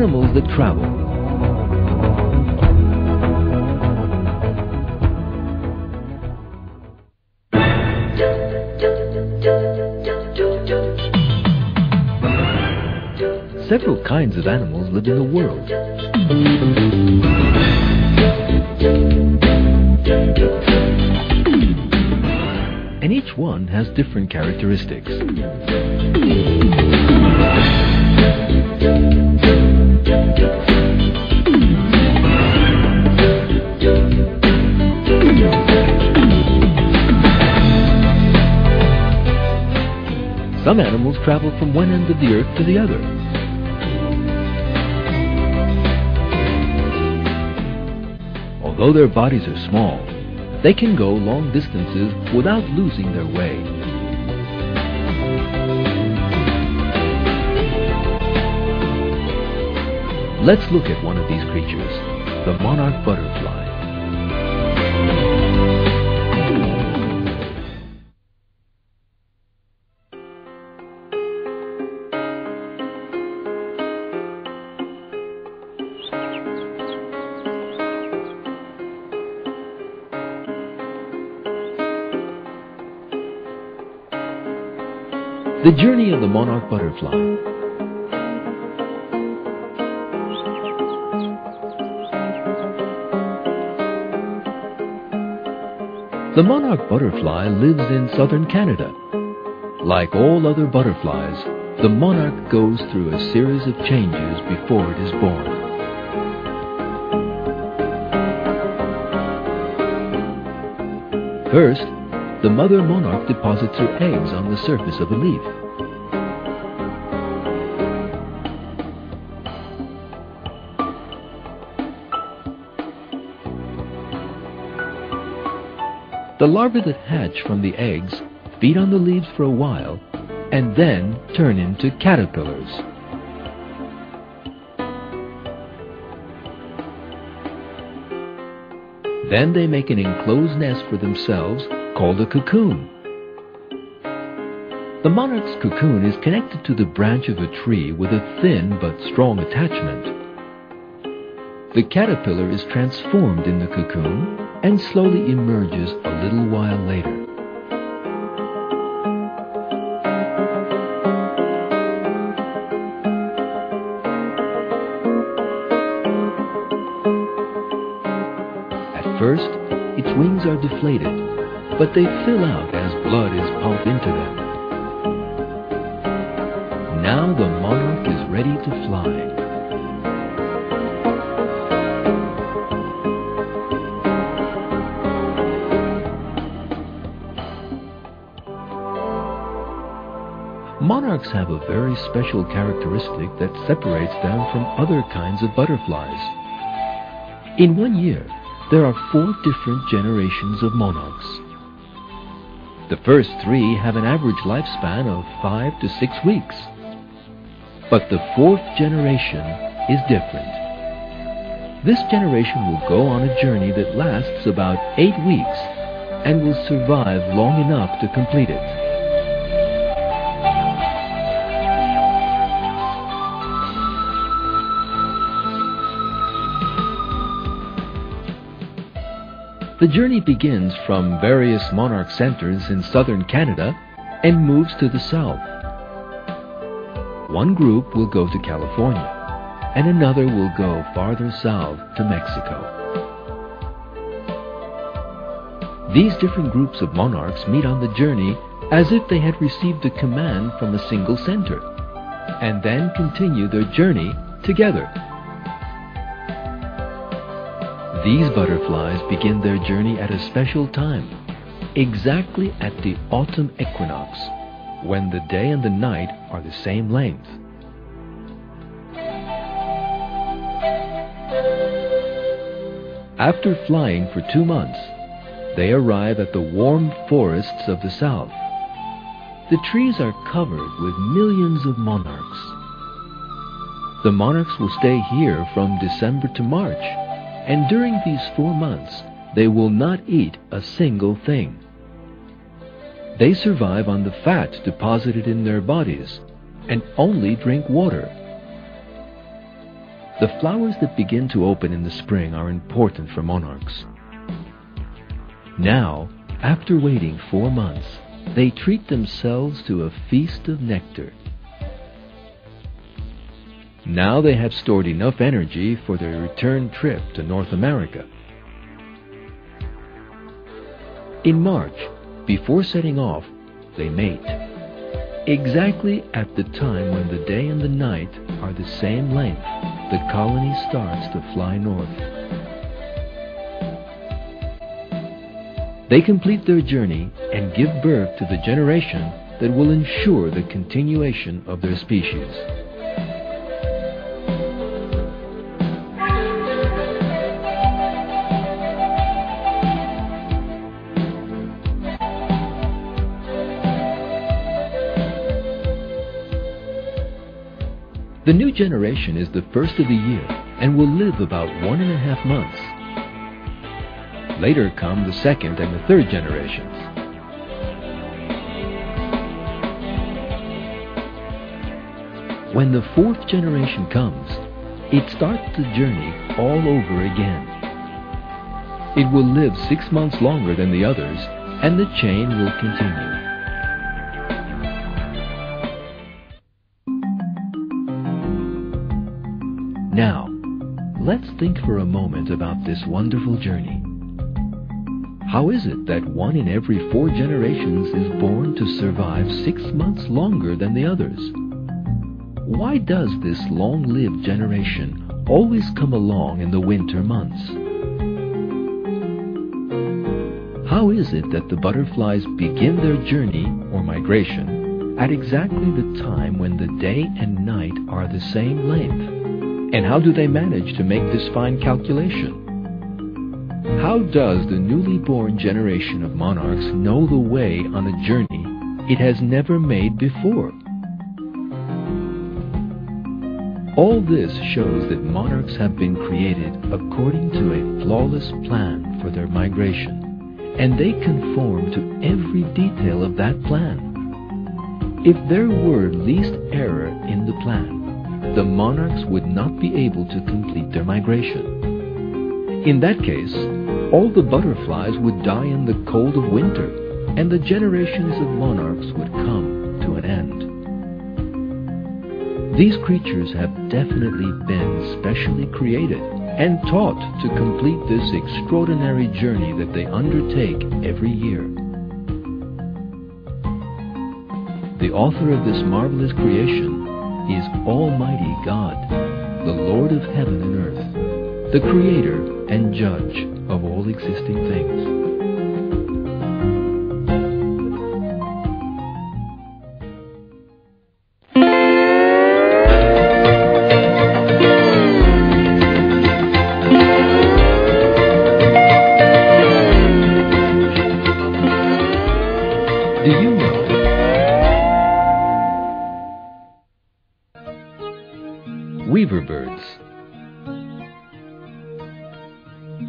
Animals that travel. Several kinds of animals live in the world. And each one has different characteristics. Some animals travel from one end of the earth to the other. Although their bodies are small, they can go long distances without losing their way. Let's look at one of these creatures, the monarch butterfly. The journey of the monarch butterfly. The monarch butterfly lives in southern Canada. Like all other butterflies, the monarch goes through a series of changes before it is born. First, the mother monarch deposits her eggs on the surface of a leaf. The larvae that hatch from the eggs feed on the leaves for a while and then turn into caterpillars. Then they make an enclosed nest for themselves called a cocoon. The monarch's cocoon is connected to the branch of a tree with a thin but strong attachment. The caterpillar is transformed in the cocoon and slowly emerges a little while later. At first, its wings are deflated, but they fill out as blood is pumped into them. Now the monarch is ready to fly. Monarchs have a very special characteristic that separates them from other kinds of butterflies. In 1 year, there are 4 different generations of monarchs. The first 3 have an average lifespan of 5 to 6 weeks. But the 4th generation is different. This generation will go on a journey that lasts about 8 weeks and will survive long enough to complete it. The journey begins from various monarch centers in southern Canada and moves to the south. One group will go to California, and another will go farther south to Mexico. These different groups of monarchs meet on the journey as if they had received a command from a single center, and then continue their journey together. These butterflies begin their journey at a special time, exactly at the autumn equinox, when the day and the night are the same length. After flying for 2 months, they arrive at the warm forests of the south. The trees are covered with millions of monarchs. The monarchs will stay here from December to March, and during these 4 months, they will not eat a single thing. They survive on the fat deposited in their bodies and only drink water. The flowers that begin to open in the spring are important for monarchs. Now, after waiting 4 months, they treat themselves to a feast of nectar. Now they have stored enough energy for their return trip to North America. In March, before setting off, they mate. Exactly at the time when the day and the night are the same length, the colony starts to fly north. They complete their journey and give birth to the generation that will ensure the continuation of their species. The new generation is the first of the year and will live about 1.5 months. Later come the second and the third generations. When the fourth generation comes, it starts the journey all over again. It will live 6 months longer than the others, and the chain will continue. Now, let's think for a moment about this wonderful journey. How is it that 1 in every 4 generations is born to survive 6 months longer than the others? Why does this long-lived generation always come along in the winter months? How is it that the butterflies begin their journey or migration at exactly the time when the day and night are the same length? And how do they manage to make this fine calculation? How does the newly born generation of monarchs know the way on a journey it has never made before? All this shows that monarchs have been created according to a flawless plan for their migration, and they conform to every detail of that plan. If there were least error in the plan, the monarchs would not be able to complete their migration. In that case, all the butterflies would die in the cold of winter, and the generations of monarchs would come to an end. These creatures have definitely been specially created and taught to complete this extraordinary journey that they undertake every year. The author of this marvelous creation is Almighty God, the Lord of heaven and earth, the Creator and Judge of all existing things. Do you know? Weaver birds.